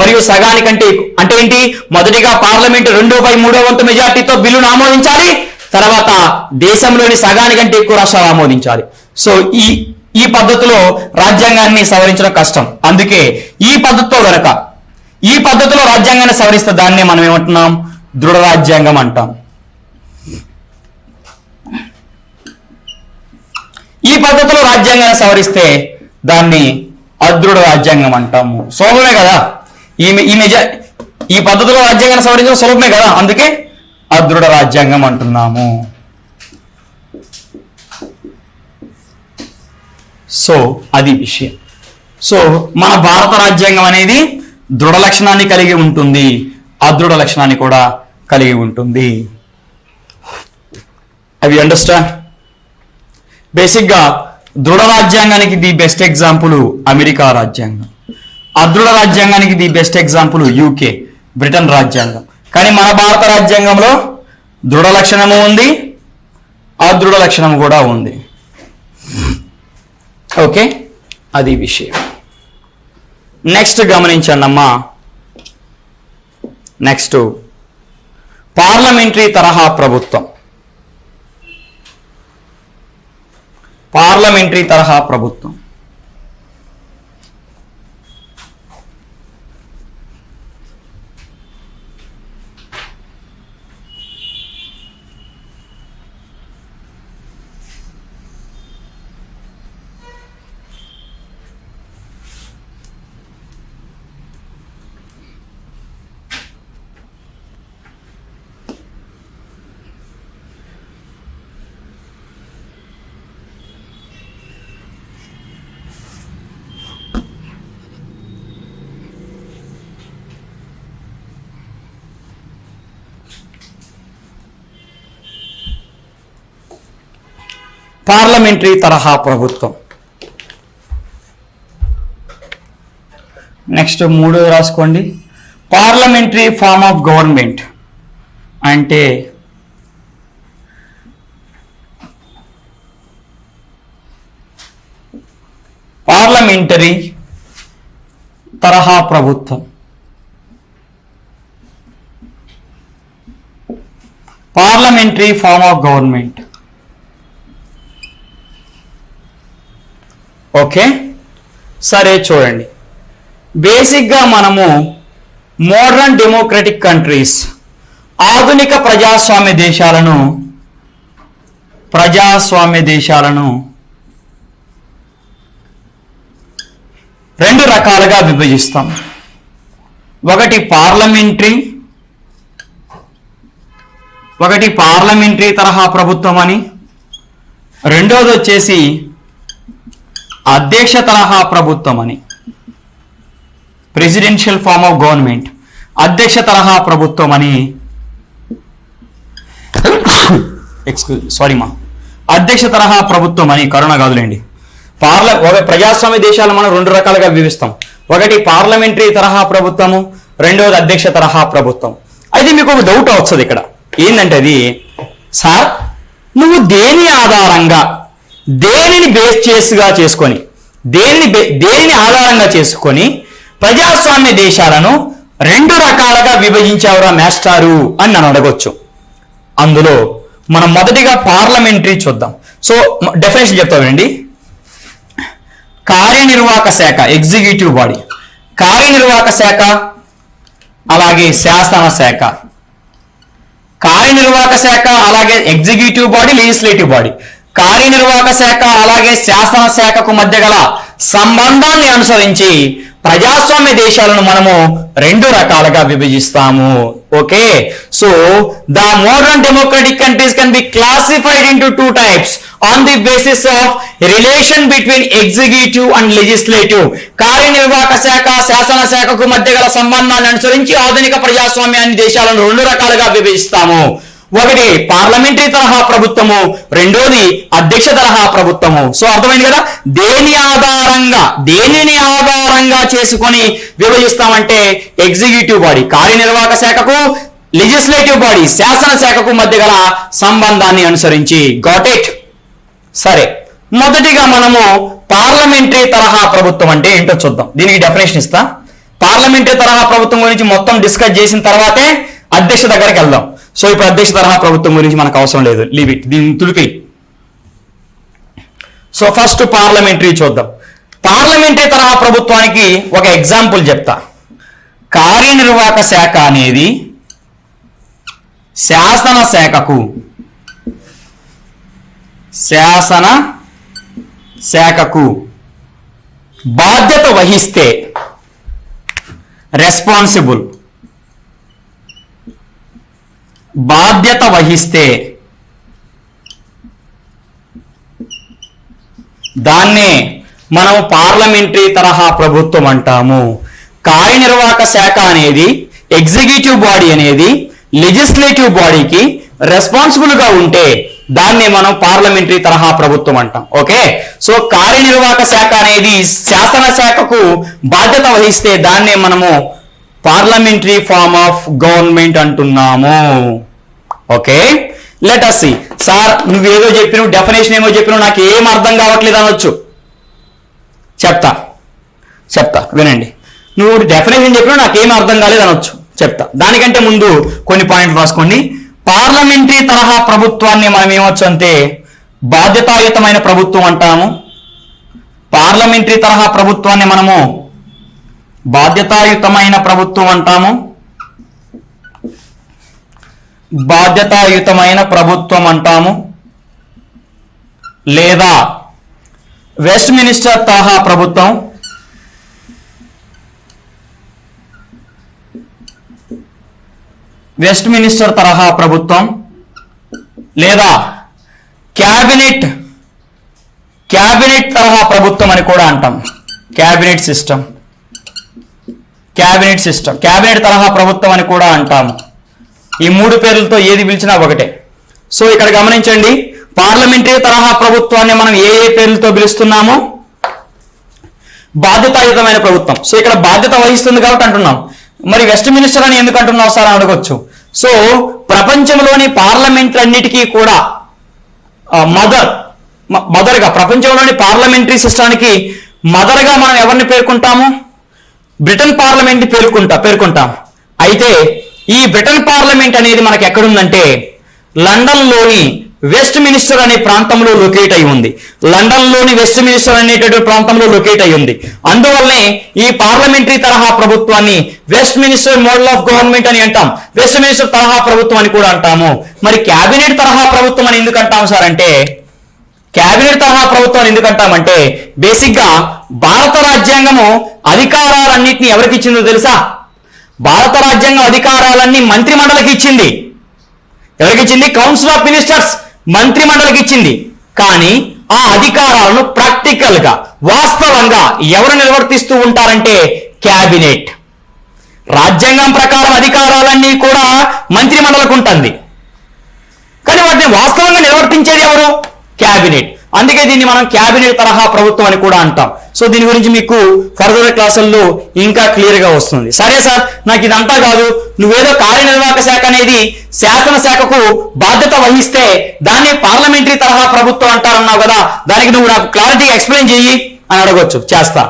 మరియు సగానికంటే అంటే ఏంటి? మొదటిగా పార్లమెంటు 2/3 మెజార్టీతో బిల్లును ఆమోదించాలి, తర్వాత దేశంలోని సగానికంటే ఎక్కువ రాష్ట్రాలు ఆమోదించాలి. సో ఈ పద్ధతిలో రాజ్యాంగాన్ని సవరించడం కష్టం. అందుకే ఈ పద్ధతిలో రాజ్యాంగాన్ని సవరిస్తే దాన్నే మనం ఏమంటున్నాం? దృఢ రాజ్యాంగం అంటాం. ఈ పద్ధతిలో రాజ్యాంగాన్ని సవరిస్తే దాన్ని అదృఢ రాజ్యాంగం అంటాము. సులభమే కదా, ఈ పద్ధతిలో రాజ్యాంగాన్ని సవరించడం సులభమే కదా, అందుకే అదృఢ రాజ్యాంగం అంటున్నాము. సో అది విషయం. సో మన భారత రాజ్యాంగం అనేది దృఢ లక్షణాన్ని కలిగి ఉంటుంది, అదృఢ లక్షణాన్ని కూడా కలిగి ఉంటుంది. అవి అండర్స్టాండ్? బేసిక్ గా దృఢ రాజ్యాంగానికి ది బెస్ట్ ఎగ్జాంపుల్ అమెరికా రాజ్యాంగం, అదృఢ రాజ్యాంగానికి the best example UK Britain రాజ్యాంగం. కానీ మన భారత రాజ్యాంగంలో దృఢ లక్షణము ఉంది, అదృఢ లక్షణము కూడా ఉంది. ఓకే, అది విషయం. నెక్స్ట్ గమనించండి అమ్మా. నెక్స్ట్ పార్లమెంటరీ తరహా ప్రభుత్వం. పార్లమెంటరీ తరహా ప్రభుత్వం పార్లమెంటరీ తరహా ప్రభుత్వం. నెక్స్ట్ 3 రాసుకోండి. పార్లమెంటరీ ఫార్మ్ ఆఫ్ గవర్నమెంట్ అంటే పార్లమెంటరీ తరహా ప్రభుత్వం. Parliamentary form of government. Okay, సరే చూడండి. బేసిక్గా మనము మోడర్న్ డెమోక్రటిక్ కంట్రీస్, ఆధునిక ప్రజాస్వామ్య దేశాలను 2 రకాలుగా విభజిస్తాం. ఒకటి పార్లమెంటరీ తరహా ప్రభుత్వం అని, రెండోది వచ్చేసి అధ్యక్ష తరహా ప్రభుత్వం అని. ప్రెసిడెన్షియల్ ఫార్మ్ ఆఫ్ గవర్నమెంట్, అధ్యక్ష తరహా ప్రభుత్వం అని. అధ్యక్ష తరహా ప్రభుత్వం అని, కరోనా కాదులేండి. ప్రజాస్వామ్య దేశాలు మనం 2 రకాలుగా విభజిస్తాం. ఒకటి పార్లమెంటరీ తరహా ప్రభుత్వము, రెండవది అధ్యక్ష తరహా ప్రభుత్వం. అయితే మీకు ఒక డౌట్ వస్తుంది ఇక్కడ. ఏంటంటే అది, సార్ నువ్వు దేని ఆధారంగా, దేనిని బేస్ చేసుకొని దేనిని ఆధారంగా చేసుకొని ప్రజాస్వామ్య దేశాలను 2 రకాలుగా విభజించావురా మాస్టారు అని నన్ను అడగొచ్చు. అందులో మనం మొదటిగా పార్లమెంటరీ చూద్దాం. సో డెఫినేషన్ చెప్తామండి. కార్యనిర్వాహక శాఖ, ఎగ్జిక్యూటివ్ బాడీ, కార్యనిర్వాహక శాఖ అలాగే శాసన శాఖ. కార్యనిర్వాహక శాఖ అలాగే ఎగ్జిక్యూటివ్ బాడీ, లెజిస్లేటివ్ బాడీ. కార్యనిర్వాహక శాఖ అలాగే శాసన శాఖకు మధ్య గల సంబంధాన్ని అనుసరించి ప్రజాస్వామ్య దేశాలను మనము 2 రకాలుగా విభజిస్తాము. Okay, so the modern democratic countries can be classified into 2 types on the basis of relation between executive and legislative. కార్యనిర్వాహక శాఖ శాసన శాఖకు మధ్య గల సంబంధాన్ని అనుసరించి ఆధునిక ప్రజాస్వామ్యాన్ని దేశాలను 2 రకాలుగా విభజిస్తాము. ఒకటి పార్లమెంటరీ తరహా ప్రభుత్వము, రెండోది అధ్యక్ష తరహా ప్రభుత్వము. సో అర్థమైంది కదా, దేనిని ఆధారంగా చేసుకొని విభజిస్తామంటే ఎగ్జిక్యూటివ్ బాడీ కార్యనిర్వాహక శాఖకు, లెజిస్లేటివ్ బాడీ శాసన శాఖకు మధ్య గల సంబంధాన్ని అనుసరించి. Got it? సరే, మొదటిగా మనము పార్లమెంటరీ తరహా ప్రభుత్వం అంటే ఏంటో చూద్దాం. దీనికి డెఫినేషన్ ఇస్తా. పార్లమెంటరీ తరహా ప్రభుత్వం గురించి మొత్తం డిస్కస్ చేసిన తర్వాతే అధ్యక్ష దగ్గరికి వెళ్దాం. సో ఇప్పుడు అధ్యక్ష తరహా ప్రభుత్వం గురించి మనకు అవసరం లేదు, లీవ్ ఇట్, దీన్ని తులిపి. సో ఫస్ట్ పార్లమెంటరీ చూద్దాం. పార్లమెంటరీ తరహా ప్రభుత్వానికి ఒక ఎగ్జాంపుల్ చెప్తా. కార్యనిర్వాహక శాఖ అనేది శాసన శాఖకు బాధ్యత వహిస్తే దాన్నే మనం పార్లమెంటరీ తరహా ప్రభుత్వం అంటాము. కార్యనిర్వాహక శాఖ అనేది ఎగ్జిక్యూటివ్ బాడీ అనేది లెజిస్లేటివ్ బాడీకి రెస్పాన్సిబుల్ గా ఉంటే దాన్ని మనం పార్లమెంటరీ తరహా ప్రభుత్వం అంటాం. ఓకే, సో కార్యనిర్వాహక శాఖ అనేది శాసన శాఖకు బాధ్యత వహిస్తే దాన్నే మనము పార్లమెంటరీ ఫార్మ్ ఆఫ్ గవర్నమెంట్ అంటున్నాము. Okay, let us see. Sir నువ్వేదో చెప్పినావు, డెఫినేషన్ ఏమో చెప్పినావు, నాకు ఏం అర్థం కావట్లేదు అనొచ్చు. చెప్తా వినండి. నువ్వు డెఫినేషన్ చెప్పినావు, నాకేం అర్థం కాలేదు అనొచ్చు. చెప్తా. దానికంటే ముందు కొన్ని పాయింట్లు రాసుకోండి. పార్లమెంటరీ తరహా ప్రభుత్వాన్ని మనం ఏమొచ్చు అంటే బాధ్యతాయుతమైన ప్రభుత్వం అంటాము. పార్లమెంటరీ తరహా ప్రభుత్వాన్ని మనము బాధ్యతాయుతమైన ప్రభుత్వం అంటాము. లేదా వెస్ట్ మినిస్టర్ తరహా ప్రభుత్వం, లేదా క్యాబినెట్ తరహా ప్రభుత్వం అని కూడా అంటాం. క్యాబినెట్ తరహా ప్రభుత్వం అని కూడా అంటాము. ఈ మూడు పేర్లతో ఏది పిలిచినా ఒకటే. సో ఇక్కడ గమనించండి, పార్లమెంటరీ తరహా ప్రభుత్వాన్ని మనం ఏ పేర్లతో పిలుస్తున్నామో బాధ్యతాయుతమైన ప్రభుత్వం. సో ఇక్కడ బాధ్యత వహిస్తుంది కాబట్టి అంటున్నాం. మరి వెస్ట్ మినిస్టర్ అని ఎందుకు అంటున్నావు సార్ అని అడగొచ్చు. సో ప్రపంచంలోని పార్లమెంట్లన్నిటికీ కూడా మదర్గా, ప్రపంచంలోని పార్లమెంటరీ సిస్టానికి మదర్గా మనం ఎవరిని పేర్కొంటాము? Britain parliament పేర్కొంటాం. అయితే ఈ బ్రిటన్ పార్లమెంట్ అనేది మనకి ఎక్కడుందంటే లండన్లోని వెస్ట్ మినిస్టర్ అనే ప్రాంతంలో లొకేట్ అయి ఉంది. అందువల్లనే ఈ పార్లమెంటరీ తరహా ప్రభుత్వాన్ని west minister model of government అని అంటాం. వెస్ట్ మినిస్టర్ తరహా ప్రభుత్వం అని కూడా అంటాము. మరి క్యాబినెట్ తరహా ప్రభుత్వం అని ఎందుకు అంటాం సార్ అంటే, క్యాబినెట్ తరహా ప్రభుత్వం ఎందుకు అంటామంటే బేసిక్ గా భారత రాజ్యాంగము అధికారాలన్నింటినీ ఎవరికి ఇచ్చిందో తెలుసా? భారత రాజ్యాంగం అధికారాలన్నీ మంత్రి మండలికి ఇచ్చింది. ఎవరికి ఇచ్చింది? కౌన్సిల్ ఆఫ్ మినిస్టర్స్, మంత్రి మండలికి ఇచ్చింది. కానీ ఆ అధికారాలను ప్రాక్టికల్ గా, వాస్తవంగా ఎవరు నిర్వర్తిస్తూ ఉంటారంటే క్యాబినెట్. రాజ్యాంగం ప్రకారం అధికారాలన్నీ కూడా మంత్రి మండలికి ఉంటుంది, కానీ వాటిని వాస్తవంగా నిర్వర్తించేది ఎవరు? క్యాబినెట్. అందుకే దీన్ని మనం క్యాబినెట్ తరహా ప్రభుత్వం అని కూడా అంటాం. సో దీని గురించి మీకు ఫర్దర్ క్లాసుల్లో ఇంకా క్లియర్ గా వస్తుంది. సరే సార్, నాకు ఇదంతా కాదు, నువ్వేదో కార్యనిర్వాహక శాఖ అనేది శాసన శాఖకు బాధ్యత వహిస్తే దాన్ని పార్లమెంటరీ తరహా ప్రభుత్వం అంటారన్నావు కదా, దానికి నువ్వు నాకు క్లారిటీగా ఎక్స్ప్లెయిన్ చెయ్యి అని అడగొచ్చు. చేస్తా.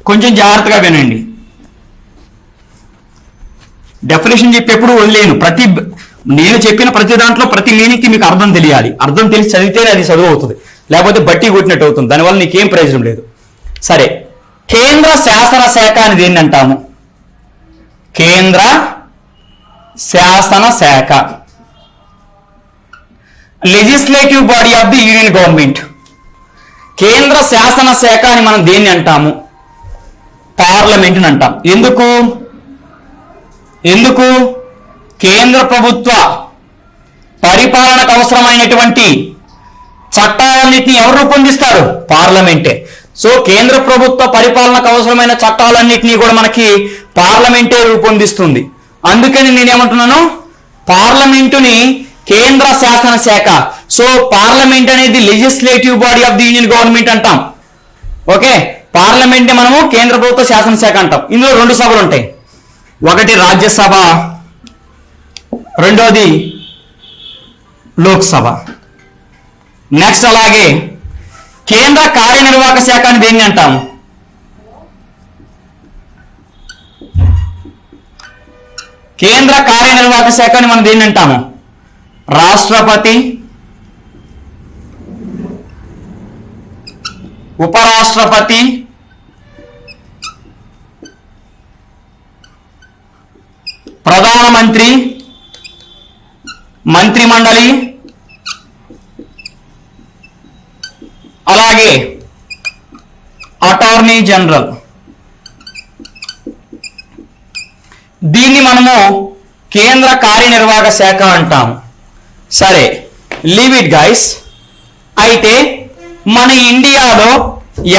కొంచెం జాగ్రత్తగా వినండి. డెఫినేషన్ చెప్పేప్పుడు వదిలేను. నేను చెప్పిన ప్రతి దాంట్లో ప్రతి మీనింగ్కి మీకు అర్థం తెలియాలి. అర్థం తెలిసి చదివితేనే అది చదువు అవుతుంది, లేకపోతే బట్టి కొట్టినట్టు అవుతుంది. దానివల్ల నీకేం ప్రయోజనం లేదు. సరే, కేంద్ర శాసన శాఖ అని దేన్ని అంటాము? కేంద్ర శాసన శాఖ, legislative body of the union government. కేంద్ర శాసన శాఖ అని మనం దేన్ని అంటాము? పార్లమెంట్ అని అంటాం. ఎందుకు? కేంద్ర ప్రభుత్వ పరిపాలనకు అవసరమైనటువంటి చట్టాలన్నింటినీ ఎవరు రూపొందిస్తారు? పార్లమెంటే. సో కేంద్ర ప్రభుత్వ పరిపాలనకు అవసరమైన చట్టాలన్నింటినీ కూడా మనకి పార్లమెంటే రూపొందిస్తుంది. అందుకని నేనేమంటున్నాను, పార్లమెంటుని కేంద్ర శాసన శాఖ. సో పార్లమెంట్ అనేది legislative body of the union government అంటాం. ఓకే, పార్లమెంట్ ని మనము కేంద్ర ప్రభుత్వ శాసనశాఖ అంటాం. ఇందులో 2 సభలు ఉంటాయి, ఒకటి రాజ్యసభ, రెండోది లోక్సభ. నెక్స్ట్ అలాగే కేంద్ర కార్యనిర్వాహక శాఖ అని దేన్ని అంటాము? కేంద్ర కార్యనిర్వాహక శాఖ అని మనం దేన్ని అంటాము? రాష్ట్రపతి, ఉపరాష్ట్రపతి, ప్రధానమంత్రి, మంత్రిమండలి, అలాగే అటార్నీ జనరల్. దీన్ని మనము కేంద్ర కార్యనిర్వాహక శాఖ అంటాము. సరే, లీవ్ ఇట్ గైస్. అయితే మన ఇండియాలో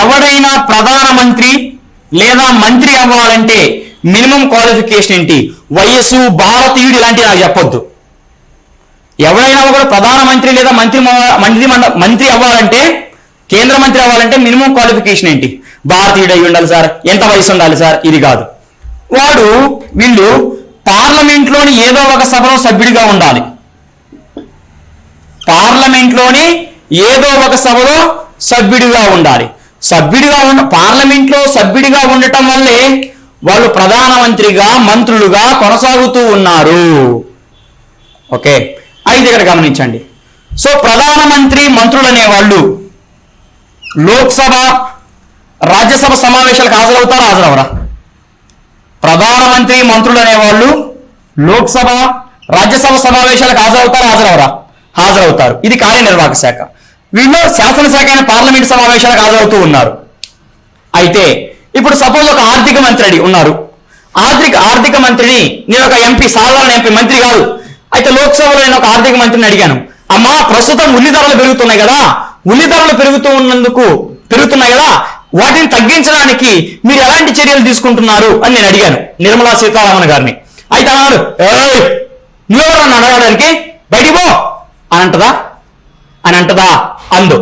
ఎవడైనా ప్రధానమంత్రి లేదా మంత్రి అవ్వాలంటే మినిమం క్వాలిఫికేషన్ ఏంటి? వయస్సు, భారతీయుడు ఇలాంటివి నాకు చెప్పొద్దు. ఎవరైనా కూడా ప్రధానమంత్రి లేదా మంత్రి అవ్వాలంటే, కేంద్ర మంత్రి అవ్వాలంటే మినిమం క్వాలిఫికేషన్ ఏంటి? భారతీయుడు అయి ఉండాలి సార్, ఎంత వయసు ఉండాలి సార్, ఇది కాదు. వీళ్ళు పార్లమెంట్లోని ఏదో ఒక సభలో సభ్యుడిగా ఉండాలి. పార్లమెంట్లోని ఏదో ఒక సభలో సభ్యుడిగా ఉండాలి. పార్లమెంట్లో సభ్యుడిగా ఉండటం వల్లే వాళ్ళు ప్రధానమంత్రిగా, మంత్రులుగా కొనసాగుతూ ఉన్నారు. ఓకే, అయితే ఇక్కడ గమనించండి. సో ప్రధానమంత్రి, మంత్రులు అనేవాళ్ళు లోక్సభ, రాజ్యసభ సమావేశాలకు హాజరవుతారా, హాజరవరా? ప్రధానమంత్రి, మంత్రులు అనేవాళ్ళు లోక్సభ, రాజ్యసభ సమావేశాలకు హాజరవుతారా, హాజరవరా? హాజరవుతారు. ఇది కార్యనిర్వాహక శాఖ. వీళ్ళు శాసనశాఖ అయిన పార్లమెంట్ సమావేశాలకు హాజరవుతూ ఉన్నారు. అయితే ఇప్పుడు సపోజ్ ఒక ఆర్థిక మంత్రి ఉన్నారు. ఆర్థిక మంత్రిని నేను ఒక ఎంపీ, సాధారణ ఎంపీ, మంత్రి కాదు. అయితే లోక్సభలో నేను ఒక ఆర్థిక మంత్రిని అడిగాను, అమ్మా ప్రస్తుతం ఉల్లి ధరలు పెరుగుతున్నాయి కదా, ఉల్లి ధరలు పెరుగుతున్నాయి కదా, వాటిని తగ్గించడానికి మీరు ఎలాంటి చర్యలు తీసుకుంటున్నారు అని నేను అడిగాను నిర్మలా సీతారామన్ గారిని. అయితే అన్నాడు, నువ్వెవరన్నా అడగడానికి, బయటికి పో అని అంటదా అందు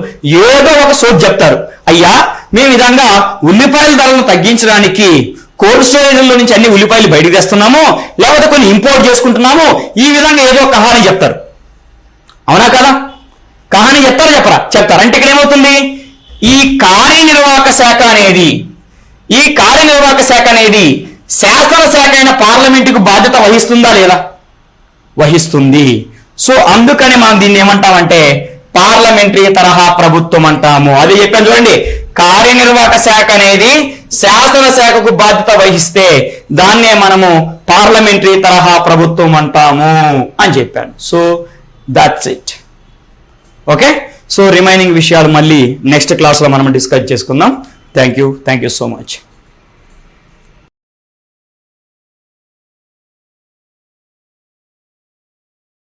ఏదో ఒక సోట్ చెప్తారు. అయ్యా మేము విధంగా ఉల్లిపాయల ధరలను తగ్గించడానికి కోల్డ్ స్టోరేజ్లో నుంచి అన్ని ఉల్లిపాయలు బయటకు తెస్తున్నాము, లేకపోతే కొన్ని ఇంపోర్ట్ చేసుకుంటున్నాము, ఈ విధంగా ఏదో కహాని చెప్తారు. అవునా కదా? కహాని చెప్తారు. అంటే ఇక్కడ ఏమవుతుంది? ఈ కార్యనిర్వాహక శాఖ అనేది శాసనశాఖ అయిన పార్లమెంటుకు బాధ్యత వహిస్తుందా లేదా? వహిస్తుంది. సో అందుకని మనం దీన్ని ఏమంటామంటే పార్లమెంటరీ తరహా ప్రభుత్వం అంటాము. అది చెప్పాను చూడండి, కార్యనిర్వాహక శాఖ అనేది శాసనశాఖకు బాధ్యత వహిస్తే దాన్నే మనము పార్లమెంటరీ తరహా ప్రభుత్వం అంటాము అని చెప్పాను. So that's it. Okay, so remaining విషయాలు మళ్ళీ నెక్స్ట్ క్లాస్లో మనం డిస్కస్ చేసుకుందాం. Thank you so much.